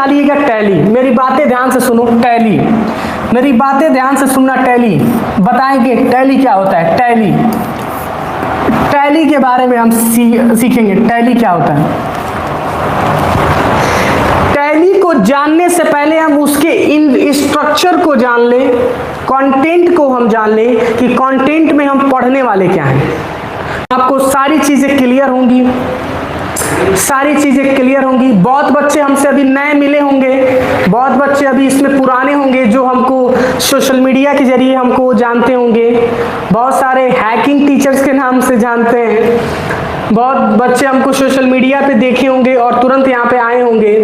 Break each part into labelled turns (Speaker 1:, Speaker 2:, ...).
Speaker 1: निकालिएगा tally. मेरी बातें ध्यान से सुनो, टैली, मेरी बातें ध्यान से सुनना। टैली बताएंगे, टैली क्या होता है। टैली, टैली के बारे में हम सीखेंगे, टैली क्या होता है। टैली को जानने से पहले हम उसके इन स्ट्रक्चर को जान ले, कंटेंट को हम जान ले कि कंटेंट में हम पढ़ने वाले क्या हैं। आपको सारी चीजें क्लियर होंगी, सारी चीजें क्लियर होंगी। बहुत बच्चे हमसे अभी नए मिले होंगे, बहुत बच्चे अभी इसमें पुराने होंगे जो हमको सोशल मीडिया के जरिए हमको जानते होंगे, बहुत सारे हैकिंग टीचर्स के नाम से जानते हैं, बहुत बच्चे हमको सोशल मीडिया पे देखे होंगे और तुरंत यहाँ पे आए होंगे।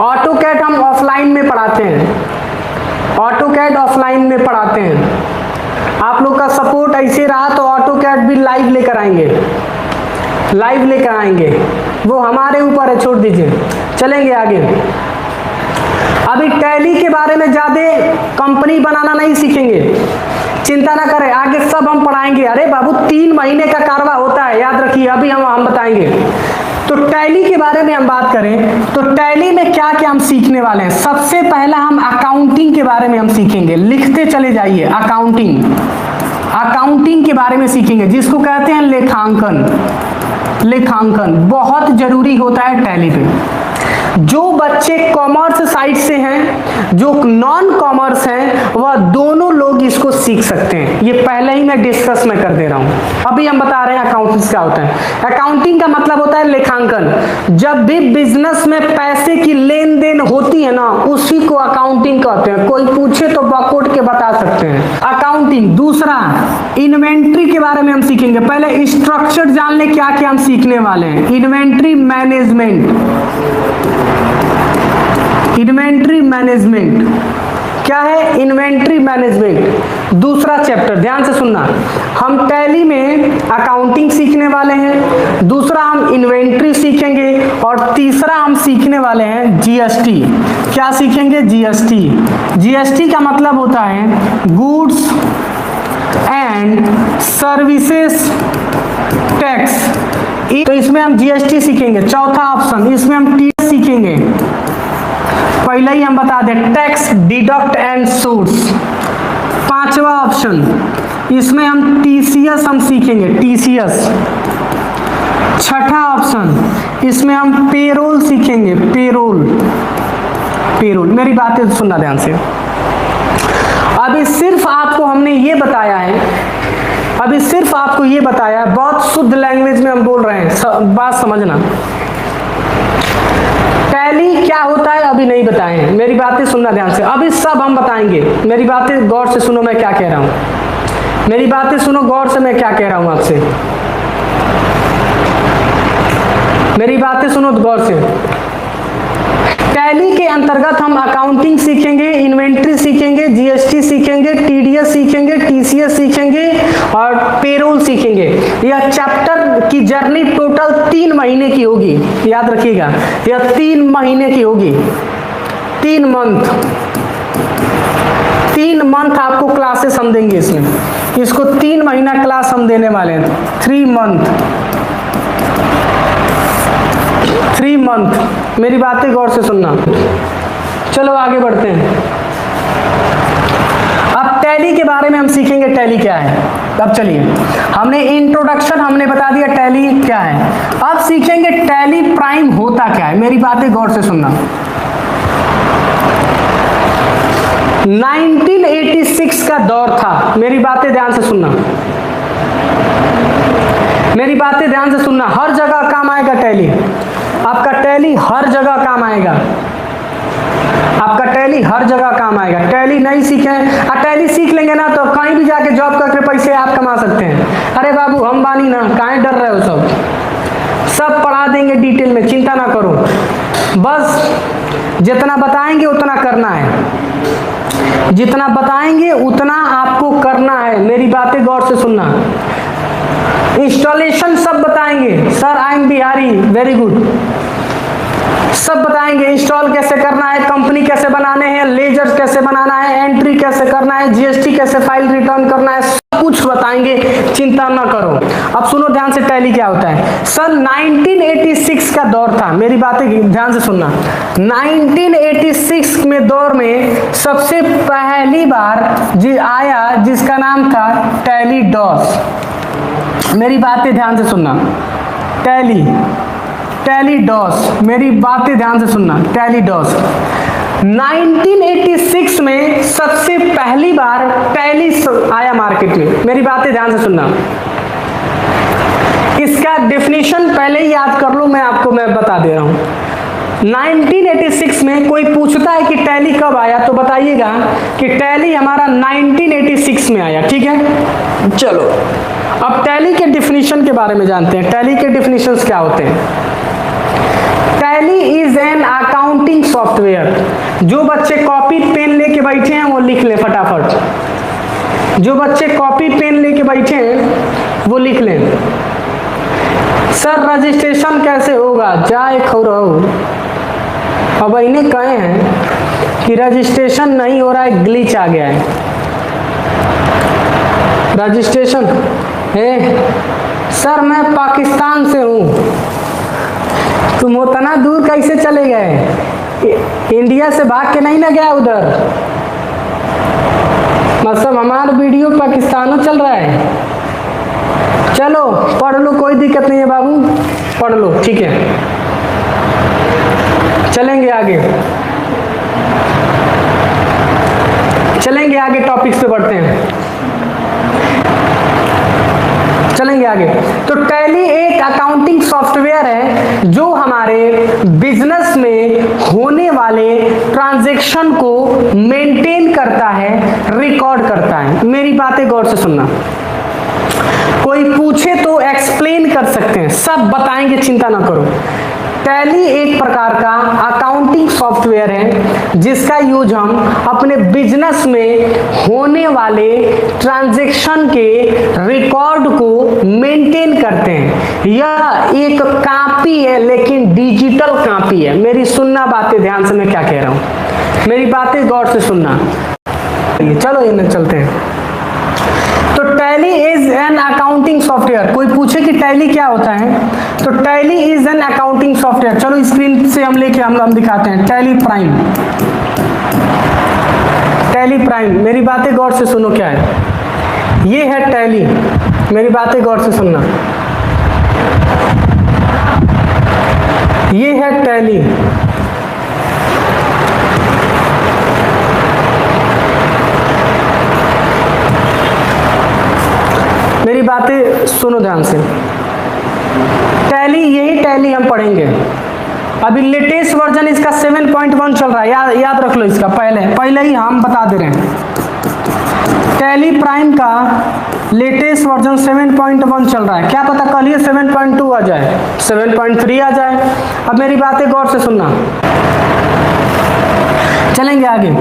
Speaker 1: ऑटोकैड हम ऑफलाइन में पढ़ाते हैं, ऑटोकैड ऑफलाइन में पढ़ाते हैं। आप लोग का सपोर्ट ऐसे रहा तो ऑटोकैड भी लाइव लेकर आएंगे, लाइव लेकर आएंगे, वो हमारे ऊपर है, छोड़ दीजिए। चलेंगे आगे। अभी टैली के बारे में ज्यादा कंपनी बनाना नहीं सीखेंगे, चिंता ना करें, आगे सब हम पढ़ाएंगे। अरे बाबू 3 महीने का कारवा होता है, याद रखिए, अभी हम बताएंगे। तो टैली के बारे में हम बात करें तो टैली में क्या क्या हम सीखने वाले हैं। सबसे पहला हम अकाउंटिंग के बारे में हम सीखेंगे, लिखते चले जाइए। अकाउंटिंग, अकाउंटिंग के बारे में सीखेंगे, जिसको कहते हैं लेखांकन। लेखांकन बहुत जरूरी होता है टैली पे। जो बच्चे कॉमर्स साइड से हैं, जो नॉन कॉमर्स हैं, वह दोनों लोग इसको सीख सकते हैं। ये पहले ही मैं डिस्कस में कर दे रहा हूं। अभी हम बता रहे हैं अकाउंटिंग क्या होता है। अकाउंटिंग का मतलब होता है लेखांकन। जब भी बिजनेस में पैसे की लेन देन होती है ना, उसी को अकाउंटिंग कहते हैं। कोई पूछे तो बकोट के बता सकते हैं अकाउंटिंग। दूसरा, इन्वेंट्री के बारे में हम सीखेंगे। पहले स्ट्रक्चर जान ले क्या क्या हम सीखने वाले हैं। इन्वेंट्री मैनेजमेंट, इन्वेंट्री मैनेजमेंट क्या है, इन्वेंट्री मैनेजमेंट दूसरा चैप्टर। ध्यान से सुनना, हम टैली में अकाउंटिंग सीखने वाले हैं, दूसरा हम इन्वेंट्री सीखेंगे और तीसरा हम सीखने वाले हैं जीएसटी। क्या सीखेंगे, जीएसटी। जीएसटी का मतलब होता है गुड्स एंड सर्विसेज टैक्स। तो इसमें हम जीएसटी सीखेंगे। चौथा ऑप्शन, इसमें हम टीडीएस सीखेंगे। पहले ही हम बता दें, टैक्स डिडक्ट एंड सूट्स। पांचवा ऑप्शन, इसमें हम टीसीएस हम सीखेंगे, टीसीएस। छठा ऑप्शन, इसमें हम पेरोल सीखेंगे, पेरोल। पेरोल, मेरी बातें सुनना ध्यान से। अभी सिर्फ आपको हमने ये बताया है, अभी सिर्फ आपको ये बताया, बहुत शुद्ध लैंग्वेज में हम बोल रहे हैं, बात समझना। टैली क्या होता है अभी नहीं बताए हैं, मेरी बातें सुनना ध्यान से। अभी सब हम बताएंगे, मेरी बातें गौर से सुनो, मैं क्या कह रहा हूं, मेरी बातें सुनो गौर से, मैं क्या कह रहा हूं आपसे, मेरी बातें सुनो गौर से। टैली के अंतर्गत हम अकाउंटिंग सीखेंगे, इन्वेंट्री सीखेंगे, जीएसटी सीखेंगे, टीडीएस सीखेंगे, टीसीएस सीखेंगे और पेरोल सीखेंगे। यह चैप्टर की जर्नी टोटल 3 महीने की होगी, याद रखिएगा, यह 3 महीने की होगी। 3 मंथ, 3 मंथ आपको क्लासेस हम देंगे इसमें। इसको 3 महीना क्लास हम देने वाले हैं, 3 मंथ, 3 मंथ। मेरी बातें गौर से सुनना। चलो आगे बढ़ते हैं। अब टैली के बारे में हम सीखेंगे, टैली क्या है। अब चलिए, हमने इंट्रोडक्शन हमने बता दिया टैली क्या है। अब सीखेंगे टैली प्राइम होता क्या है। मेरी बातें गौर से सुनना। 1986 का दौर था, मेरी बातें ध्यान से सुनना, मेरी बातें ध्यान से सुनना। हर जगह काम आएगा टैली, आपका टैली हर जगह काम आएगा, आपका टैली हर जगह काम आएगा। टैली नहीं सीखे, टैली सीख लेंगे ना तो कहीं भी जाके जॉब करके पैसे आप कमा सकते हैं। अरे बाबू हम बानी ना, काहे डर रहे हो, सब पढ़ा देंगे डिटेल में, चिंता ना करो। बस जितना बताएंगे उतना करना है, जितना बताएंगे उतना आपको करना है। मेरी बातें गौर से सुनना। इंस्टॉलेशन सब बताएंगे, sir I am Bihari, very good, सब बताएंगे। इंस्टॉल कैसे करना है, कंपनी कैसे बनाने हैं, लेजर कैसे बनाना है, एंट्री कैसे करना है, जीएसटी कैसे फाइल रिटर्न करना है, सब सब कुछ बताएंगे, चिंता ना करो। अब सुनो ध्यान से टैली क्या होता है। सन 1986 का दौर था, मेरी बातें ध्यान से सुनना। 1986 में दौर में सबसे पहली बार आया जिसका नाम था टैली डॉस। मेरी बातें ध्यान से सुनना, टैली डॉस, मेरी बातें ध्यान से सुनना, टैली डॉस। 1986 में सबसे पहली बार टैली आया मार्केट में, मेरी बातें ध्यान से सुनना। इसका डेफिनेशन पहले ही याद कर लो, मैं बता दे रहा हूं। 1986 में कोई पूछता है कि टैली कब आया, तो बताइएगा कि टैली हमारा 1986 में आया, ठीक है। चलो अब टैली के डेफिनेशन के बारे में जानते हैं। टैली के डेफिनेशंस क्या होते हैं। Tally is an accounting software. जो बच्चे कॉपी पेन लेके बैठे हैं वो लिख लें फटाफट। जो बच्चे कॉपी पेन लेके बैठे हैं वो लिख लें। सर रजिस्ट्रेशन कैसे होगा, जाए खौरऊ। अब इन्हें कहे हैं कि रजिस्ट्रेशन नहीं हो रहा है, ग्लिच आ गया है। रजिस्ट्रेशन है सर, मैं पाकिस्तान से हूँ। तुम उतना दूर कैसे चले गए, इंडिया से भाग के नहीं ना गया उधर। मतलब हमारा वीडियो पाकिस्तानों चल रहा है। चलो पढ़ लो, कोई दिक्कत नहीं है बाबू, पढ़ लो, ठीक है। चलेंगे आगे, टॉपिक्स पे बढ़ते हैं, चलेंगे आगे। तो टैली एक अकाउंटिंग सॉफ्टवेयर है जो हमारे बिजनेस में होने वाले ट्रांजैक्शन को मेंटेन करता है, रिकॉर्ड करता है। मेरी बातें गौर से सुनना। कोई पूछे तो एक्सप्लेन कर सकते हैं, सब बताएंगे, चिंता ना करो। टैली एक प्रकार का अकाउंटिंग सॉफ्टवेयर है जिसका यूज हम अपने बिजनेस में होने वाले ट्रांजैक्शन के रिकॉर्ड को मेंटेन करते हैं। यह एक कॉपी है, लेकिन डिजिटल कॉपी है। मेरी सुनना बातें ध्यान से, मैं क्या कह रहा हूं, मेरी बातें गौर से सुनना। चलो इन्हें चलते हैं। तो tally is an accounting software. कोई पूछे कि टैली क्या होता है, तो tally is an accounting software. चलो स्क्रीन से हम लेके हम दिखाते हैं। टैली प्राइम, टैली प्राइम, मेरी बातें गौर से सुनो क्या है। ये है टैली, मेरी बातें गौर से सुनना। ये है टैली, मेरी बातें सुनो ध्यान से। टैली, यही टैली हम पढ़ेंगे। अभी लेटेस्ट वर्जन इसका 7.1 चल रहा है, याद रख लो इसका। पहले ही हम बता दे रहे हैं। टैली प्राइम का लेटेस्ट वर्जन 7.1 चल रहा है। क्या पता कल ही 7.2 आ जाए, 7.3 आ जाए। अब मेरी बातें गौर से सुनना, चलेंगे आगे।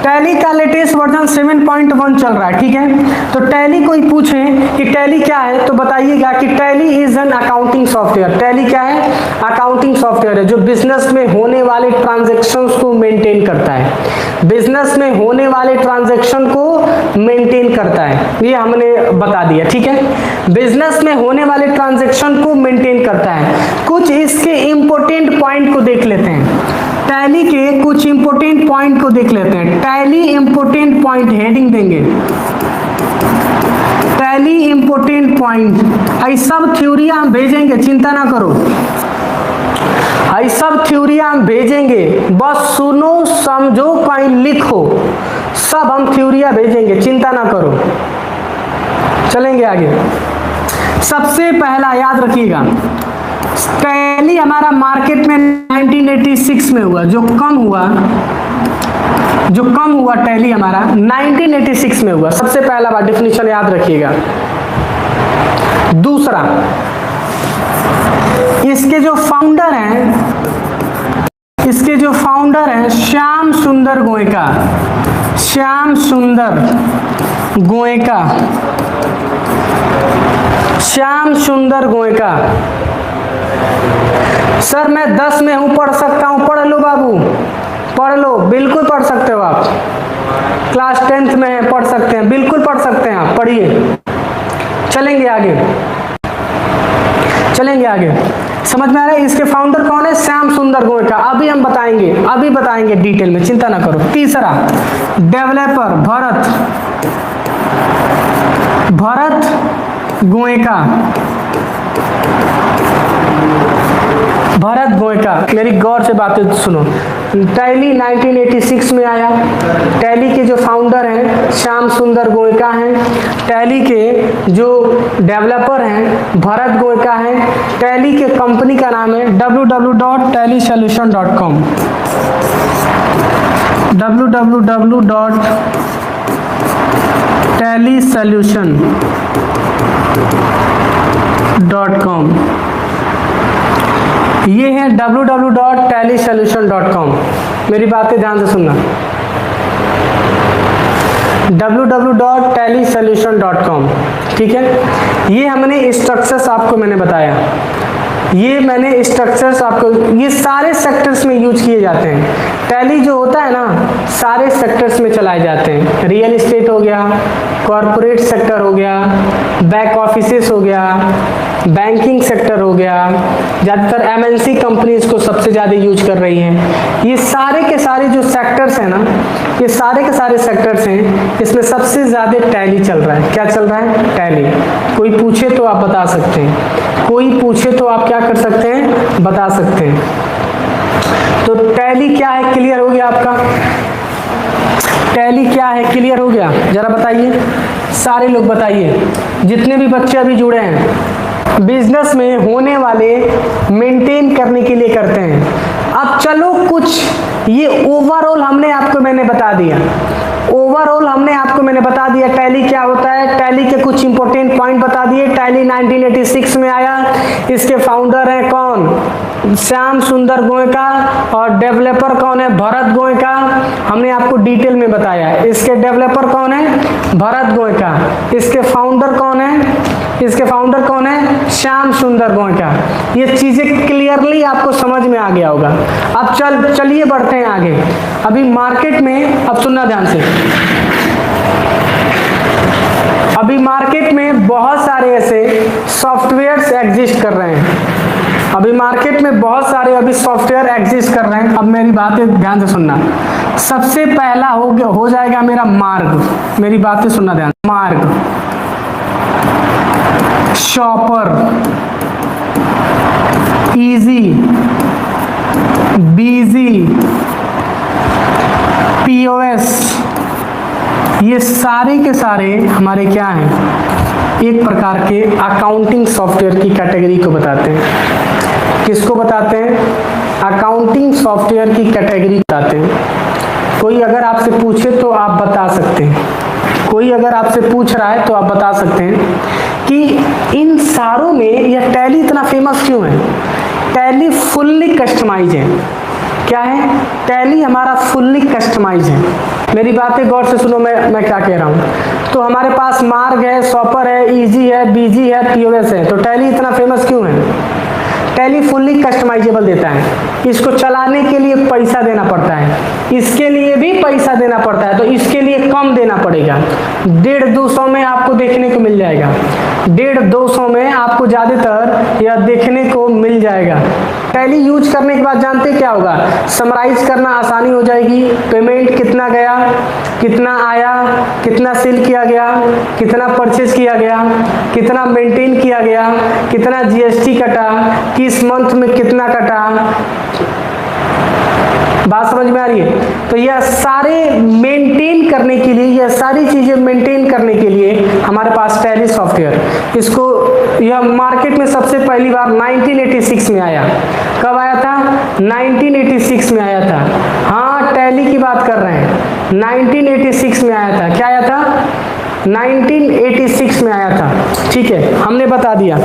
Speaker 1: टैली का लेटेस्ट वर्जन 7.1 चल रहा है, ठीक है। तो टैली कोई पूछे कि टैली क्या है, तो बताइएगा कि tally is an accounting software. Tally क्या है, अकाउंटिंग सॉफ्टवेयर है जो बिजनेस में होने वाले ट्रांजैक्शंस को मेंटेन करता है। बिजनेस में होने वाले ट्रांजैक्शन को मेंटेन करता है, ये हमने बता दिया, ठीक है। बिजनेस में होने वाले ट्रांजैक्शन को मेंटेन करता है। कुछ इसके इंपॉर्टेंट पॉइंट को देख लेते हैं। टैली के कुछ इंपॉर्टेंट पॉइंट को देख लेते हैं। टैली इंपॉर्टेंट पॉइंट, हेडिंग देंगे टैली इंपॉर्टेंट पॉइंट। ये सब थ्योरी हम भेजेंगे, चिंता ना करो। ये सब थ्योरी हम भेजेंगे, बस सुनो, समझो, कहीं लिखो, सब हम थ्योरिया भेजेंगे, चिंता ना करो। चलेंगे आगे। सबसे पहला याद रखिएगा, टैली हमारा मार्केट में 1986 में हुआ। जो कम हुआ टैली हमारा 1986 में हुआ। सबसे पहला बात डेफिनेशन याद रखिएगा। दूसरा, इसके जो फाउंडर हैं श्याम सुंदर गोयका। श्याम सुंदर गोयका। सर मैं 10 में हूं, पढ़ सकता हूं, पढ़ लो बाबू, पढ़ लो, बिल्कुल पढ़ सकते हो आप। क्लास 10th में है, पढ़ सकते हैं, बिल्कुल पढ़ सकते हैं आप, पढ़िए। चलेंगे आगे, चलेंगे आगे। समझ में आ रहा है? इसके फाउंडर कौन है? श्याम सुंदर गोयनका। अभी हम बताएंगे, अभी बताएंगे डिटेल में, चिंता ना करो। तीसरा डेवलपर भरत गोयनका। भरत गोयनका, मेरी गौर से बातें सुनो। टैली 1986 में आया। टैली के जो फाउंडर हैं श्याम सुंदर गोयनका हैं। टैली के जो डेवलपर हैं भरत गोयनका हैं। टैली के कंपनी का नाम है www.tallysolution.com। www.tallysolution.com। ये है www.tallysolution.com। मेरी बातें ध्यान से सुनना, www.tallysolution.com। ठीक है, ये हमने स्ट्रक्चर्स आपको मैंने बताया, ये मैंने स्ट्रक्चर्स आपको, ये सारे सेक्टर्स में यूज किए जाते हैं। टैली जो होता है ना सारे सेक्टर्स में चलाए जाते हैं। रियल एस्टेट हो गया, कॉरपोरेट सेक्टर हो गया, बैक ऑफिसेस हो गया, बैंकिंग सेक्टर हो गया। ज़्यादातर एमएनसी कंपनी इसको सबसे ज़्यादा यूज कर रही हैं। ये सारे के सारे जो सेक्टर्स हैं ना, ये सारे के सारे सेक्टर्स हैं, इसमें सबसे ज़्यादा टैली चल रहा है। क्या चल रहा है? टैली। कोई पूछे तो आप बता सकते हैं, कोई पूछे तो आप क्या कर सकते हैं? बता सकते हैं। तो टैली क्या है क्लियर हो गया आपका? टैली क्या है क्लियर हो गया? जरा बताइए, सारे लोग बताइए, जितने भी बच्चे अभी जुड़े हैं। बिजनेस में होने वाले मेंटेन करने के लिए करते हैं। अब चलो कुछ ये ओवरऑल हमने आपको मैंने बता दिया, ओवरऑल हमने आपको मैंने बता दिया टैली क्या होता है। टैली के कुछ इंपॉर्टेंट पॉइंट बता दिए। टैली 1986 में आया। इसके फाउंडर हैं कौन? श्याम सुंदर गोयनका। और डेवलपर कौन है? भरत गोयनका। हमने आपको डिटेल में बताया। इसके डेवलपर कौन है? भरत गोयनका। इसके फाउंडर कौन है? इसके फाउंडर कौन है? श्याम सुंदर गोयनका। ये चीजें क्लियरली आपको समझ में आ गया होगा। अब चलिए बढ़ते हैं आगे। अभी मार्केट में, अब सुनना ध्यान से, अभी मार्केट में बहुत सारे ऐसे सॉफ्टवेयर्स एग्जिस्ट कर रहे हैं। अभी मार्केट में बहुत सारे अभी सॉफ्टवेयर एग्जिस्ट कर रहे हैं। अब मेरी बातें ध्यान से सुनना। सबसे पहला हो जाएगा मेरा मार्ग। मेरी बातें सुनना ध्यान। मार्ग, शॉपर, इजी, बीजी, पीओएस, ये सारे के सारे हमारे क्या हैं? एक प्रकार के अकाउंटिंग सॉफ्टवेयर की कैटेगरी को बताते हैं। किसको बताते हैं? अकाउंटिंग सॉफ्टवेयर की कैटेगरी बताते हैं। कोई अगर आपसे पूछे तो आप बता सकते हैं, कोई अगर आपसे पूछ रहा है तो आप बता सकते हैं कि इन सारों में यह टैली इतना फेमस क्यों है? टैली फुल्ली कस्टमाइज है। क्या है? टैली हमारा फुल्ली कस्टमाइज है। मेरी बातें गौर से सुनो, मैं क्या कह रहा हूँ। तो हमारे पास मार्ग है, शॉपर है, इजी है, बीजी है, पीओएस है। तो टैली इतना फेमस क्यों है? टैली फुल्ली कस्टमाइजेबल देता है। इसको चलाने के लिए पैसा देना पड़ता है, इसके लिए भी पैसा देना पड़ता है। तो इसके लिए कम देना पड़ेगा। 150-200 में आपको देखने को मिल जाएगा। 150-200 में आपको ज़्यादातर यह देखने को मिल जाएगा। टैली यूज करने के बाद जानते क्या होगा? समराइज करना आसानी हो जाएगी। पेमेंट कितना गया, कितना आया, कितना सेल किया गया, कितना परचेज किया गया, कितना मेंटेन किया गया, कितना जीएसटी कटा, किस मंथ में कितना कटा। बात समझ में आ रही है? तो यह सारे मेंटेन करने के लिए, यह सारी चीजें मेंटेन करने के लिए हमारे पास टैली सॉफ्टवेयर, इसको यह मार्केट में सबसे पहली बार 1986 में आया। कब आया था? 1986 में आया था। हाँ, टैली की बात कर रहे हैं। 1986 में आया था। क्या आया था? 1986 में आया था। ठीक है, हमने बता दिया।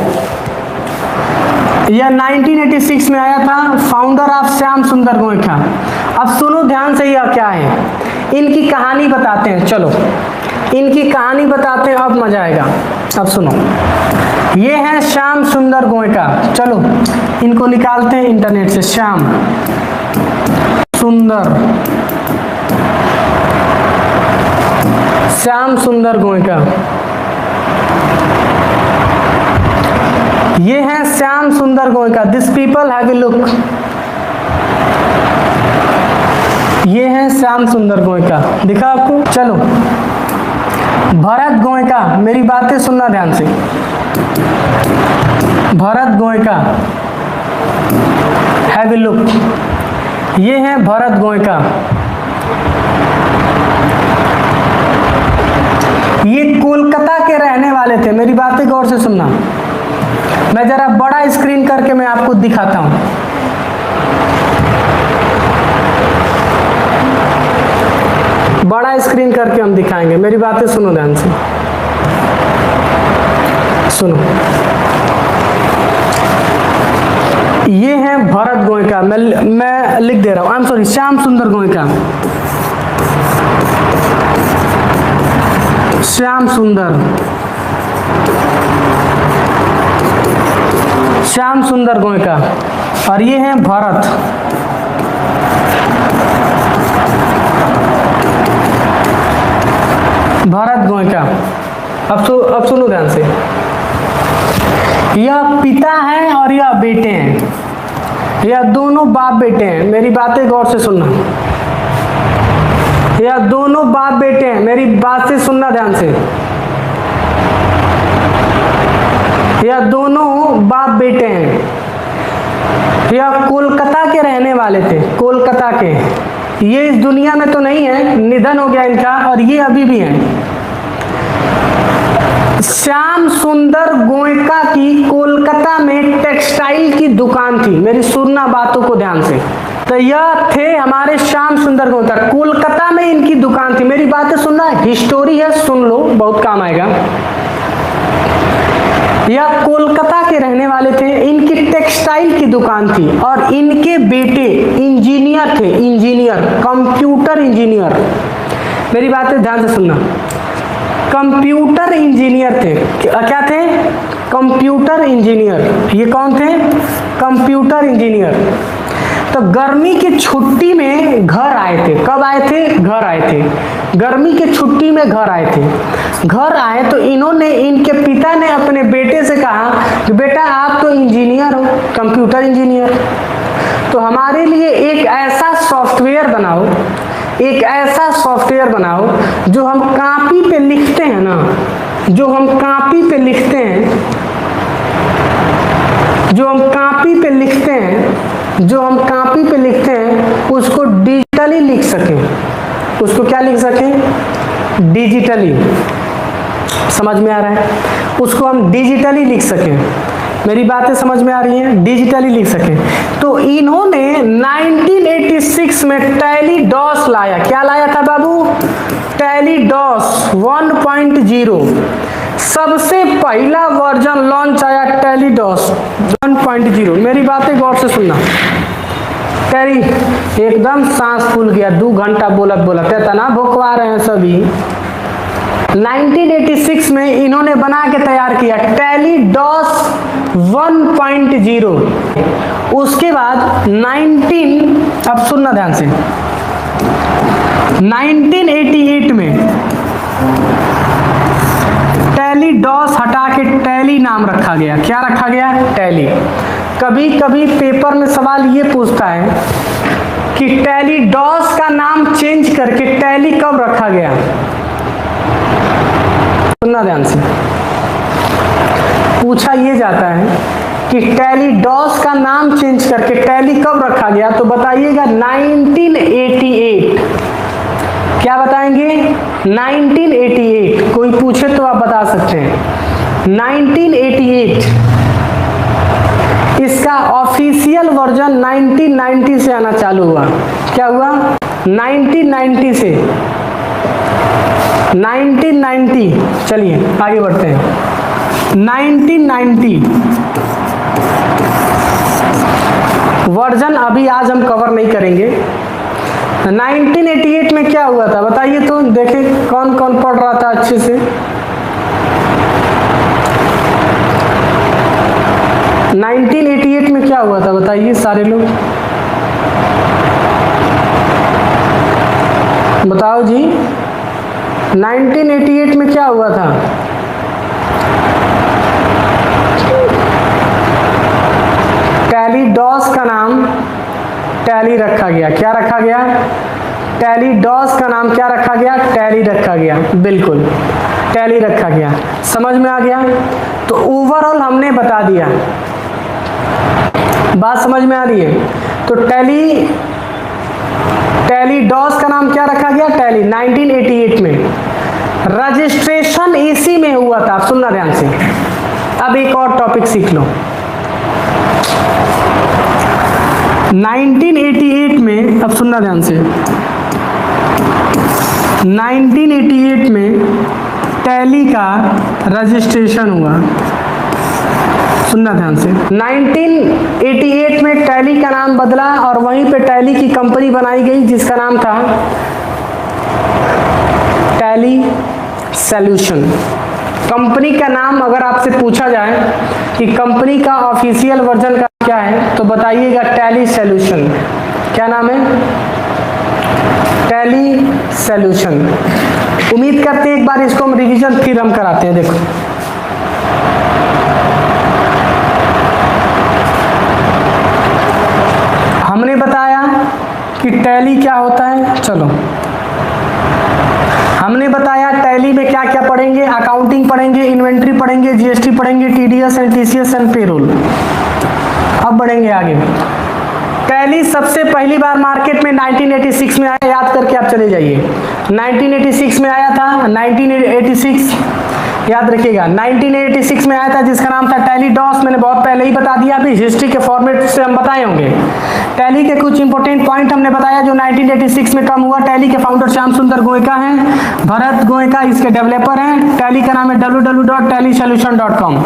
Speaker 1: यह 1986 में आया था। फाउंडर ऑफ श्याम सुंदर गोयनका। अब सुनो ध्यान से, यह क्या है? इनकी कहानी बताते हैं। चलो इनकी कहानी बताते हैं, अब मजा आएगा। अब सुनो, ये है श्याम सुंदर गोयनका। चलो इनको निकालते हैं इंटरनेट से। श्याम सुंदर, श्याम सुंदर गोयनका। ये है श्याम सुंदर Goenka. This people have a look. ये है श्याम सुंदर गोयनका, दिखा आपको। चलो भरत गोयनका, मेरी बातें सुनना ध्यान से। Bharat Goenka have a look. ये है भरत गोयनका। ये कोलकाता के रहने वाले थे। मेरी बातें गौर से सुनना। मैं जरा बड़ा स्क्रीन करके मैं आपको दिखाता हूं। बड़ा स्क्रीन करके हम दिखाएंगे। मेरी बातें सुनो ध्यान से, सुनो। ये है भरत गोयनका। मैं लिख दे रहा हूं, आई एम सॉरी, श्याम सुंदर गोयनका। श्याम सुंदर, श्याम सुंदर गोयनका। और ये है भरत। भरत गोयनका। अब सुनो ध्यान से। यह पिता है और यह बेटे हैं। यह दोनों बाप बेटे हैं। मेरी बातें गौर से सुनना। यह दोनों बाप बेटे हैं। मेरी बात से सुनना ध्यान से। यह दोनों बाप बेटे हैं। यह कोलकाता के रहने वाले थे, कोलकाता के। ये इस दुनिया में तो नहीं है, निधन हो गया इनका, और ये अभी भी हैं। श्याम सुंदर गोयनका की कोलकाता में टेक्सटाइल की दुकान थी। मेरी सुनना बातों को ध्यान से। तो यह थे हमारे श्याम सुंदर गोयनका। कोलकाता में इनकी दुकान थी। मेरी बातें सुनना, हिस्टोरी है, सुन लो, बहुत काम आएगा। यह कोलकाता के रहने वाले थे। इनकी टेक्सटाइल की दुकान थी और इनके बेटे इंजीनियर थे, इंजीनियर, कंप्यूटर इंजीनियर। मेरी बातें ध्यान से सुनना। कंप्यूटर इंजीनियर थे। क्या थे? Computer engineer. ये कौन थे? Computer engineer. तो गर्मी की छुट्टी में घर आए थे। कब आए थे? घर आए थे। गर्मी की छुट्टी में घर आए थे। घर आए तो इन्होंने, इनके पिता ने अपने बेटे से कहा कि बेटा आप तो इंजीनियर हो, कंप्यूटर इंजीनियर, तो हमारे लिए एक ऐसा सॉफ्टवेयर बनाओ, एक ऐसा सॉफ्टवेयर बनाओ जो हम कॉपी पे लिखते हैं ना, जो हम कॉपी पे लिखते हैं, जो हम कॉपी पे लिखते हैं, जो हम कॉपी पे लिखते हैं उसको डिजिटली लिख सकें। उसको क्या लिख सकें? डिजिटली। समझ में आ रहा है? उसको हम डिजिटली लिख सकें। मेरी बातें समझ में आ रही हैं? डिजिटली लिख सकें। तो इन्होंने 1986 में टैली डॉस लाया। क्या लाया था बाबू? Tally DOS 1.0। सबसे पहला वर्जन लॉन्च आया टैली डॉस 1.0। मेरी बातें गौर से सुनना। टैली एकदम सांस फूल गया, 2 घंटा बोलत बोलत इतना भुकवा रहे हैं सभी। 1986 में इन्होंने बना के तैयार किया टैली डॉस 1.0। उसके बाद अब सुनना ध्यान से, 1988 में टैली डॉस हटा के टैली नाम रखा गया। क्या रखा गया? टैली। कभी कभी पेपर में सवाल ये पूछता है कि टैली डॉस का नाम चेंज करके टैली कब रखा गया? सुनना ध्यान से। पूछा ये जाता है कि टैली डॉस का नाम चेंज करके टैली कब रखा गया, तो बताइएगा 1988। क्या बताएंगे? 1988। कोई पूछे तो आप बता सकते हैं 1988। इसका ऑफिशियल वर्जन 1990 से आना चालू हुआ। क्या हुआ? 1990 से। 1990। चलिए आगे बढ़ते हैं। 1990 वर्जन अभी आज हम कवर नहीं करेंगे। 1988 में क्या हुआ था बताइए तो, देखें कौन कौन पढ़ रहा था अच्छे से। 1988 में क्या हुआ था बताइए सारे लोग, बताओ जी। 1988 में क्या हुआ था? टैली डॉस का नाम टैली रखा गया। क्या रखा गया? टैली डॉस का नाम क्या रखा गया? टैली रखा गया। बिल्कुल, टैली रखा गया। समझ में आ गया? तो ओवरऑल हमने बता दिया, बात समझ में आ रही है? तो टैली डॉस का नाम क्या रखा गया? टैली। 1988 में रजिस्ट्रेशन इसी में हुआ था। सुनना ध्यान से, अब एक और टॉपिक सीख लो। 1988 में, अब सुनना ध्यान से, 1988 में टैली का रजिस्ट्रेशन हुआ। सुनना ध्यान से, 1988 में टैली का नाम बदला और वहीं पे टैली की कंपनी बनाई गई जिसका नाम था टैली सॉल्यूशन। कंपनी का नाम अगर आपसे पूछा जाए कि कंपनी का ऑफिशियल वर्जन का क्या है तो बताइएगा टैली सॉल्यूशन। क्या नाम है? Tally solution. उम्मीद करते हैं एक बार इसको हम रिवीजन फिर हम कराते हैं। देखो, हमने बताया कि टैली क्या होता है। चलो, हमने बताया टैली में क्या क्या पढ़ेंगे, अकाउंटिंग पढ़ेंगे, इन्वेंट्री पढ़ेंगे, जीएसटी पढ़ेंगे, TDS and TCS and payroll. अब बढ़ेंगे आगे। टैली सबसे पहली बार मार्केट में 1986 में आया, याद करके आप चले जाइए। 1986 में आया था, 1986 याद रखिएगा, 1986 में आया था जिसका नाम था टैली डॉस। मैंने बहुत पहले ही बता दिया, अभी हिस्ट्री के फॉर्मेट से हम बताए होंगे। टैली के कुछ इंपॉर्टेंट पॉइंट हमने बताया जो 1986 में कम हुआ। टैली के फाउंडर श्याम सुंदर गोयका हैं, भरत गोयका इसके डेवलपर हैं। टैली का नाम है www.tallysolution.com।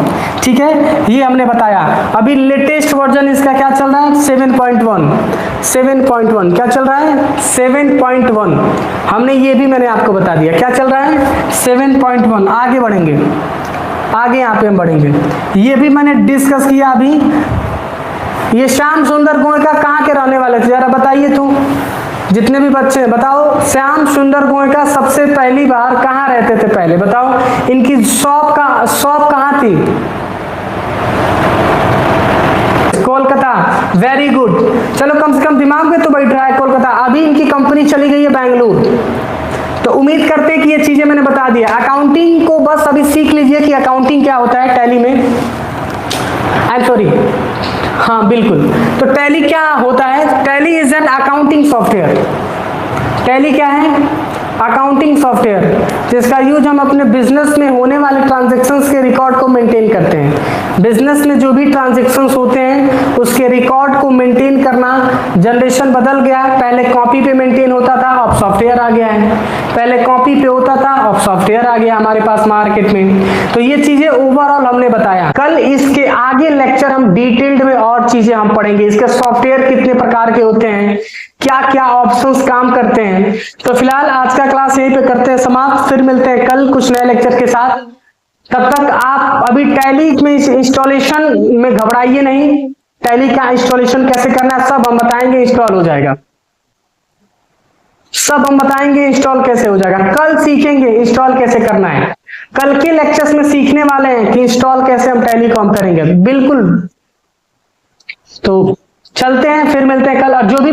Speaker 1: ठीक है, ये हमने बताया। अभी लेटेस्ट वर्जन इसका क्या चल रहा है? 7.1। 7.1 क्या चल रहा है? 7.1। हमने ये भी मैंने आपको बता दिया क्या चल रहा है? 7.1। आगे बढ़ेंगे, आगे यहाँ पे हम बढ़ेंगे। ये भी मैंने डिस्कस किया अभी। ये श्याम सुंदर गोयका कहाँ के रहने वाले थे जरा बताइए तो, जितने भी बच्चे हैं बताओ। श्याम सुंदर गोयका सबसे पहली बार कहाँ रहते थे पहले बताओ? इनकी शॉप कहाँ थी? कोलकाता। वेरी गुड, चलो कम से कम दिमाग में तो बैठ रहा है कोलकाता। अभी इनकी कंपनी चली गई है बेंगलुरु। तो उम्मीद करते हैं कि ये चीजें मैंने बता दिया। अकाउंटिंग को बस अभी सीख लीजिए कि अकाउंटिंग क्या होता है टैली में। आई एम सॉरी, हाँ बिल्कुल। तो टैली क्या होता है? Tally is an accounting software. Tally क्या है? अकाउंटिंग सॉफ्टवेयर, जिसका यूज हम अपने बिजनेस में होने वाले ट्रांजैक्शंस के रिकॉर्ड को मेंटेन करते हैं। बिजनेस में जो भी ट्रांजैक्शंस होते हैं उसके रिकॉर्ड को मेंटेन करना। जनरेशन बदल गया, पहले कॉपी पे मेंटेन होता था, अब सॉफ्टवेयर आ गया है। पहले कॉपी पे होता था, अब सॉफ्टवेयर आ गया हमारे पास मार्केट में। तो ये चीजें ओवरऑल हमने बताया। कल इसके आगे लेक्चर हम डिटेल्ड में और चीजें हम पढ़ेंगे। इसके सॉफ्टवेयर कितने प्रकार के होते हैं, क्या क्या ऑप्शंस काम करते हैं। तो फिलहाल आज का क्लास यहीं पे करते हैं समाप्त, फिर मिलते हैं कल कुछ नए लेक्चर के साथ। तब तक आप अभी टैली में इंस्टॉलेशन में घबराइए नहीं। टैली का इंस्टॉलेशन कैसे करना है सब हम बताएंगे, इंस्टॉल हो जाएगा। सब हम बताएंगे इंस्टॉल कैसे हो जाएगा। कल सीखेंगे इंस्टॉल कैसे करना है। कल के लेक्चर्स में सीखने वाले हैं कि इंस्टॉल कैसे हम टैली को हम करेंगे। बिल्कुल, तो चलते हैं, फिर मिलते हैं कल। और जो भी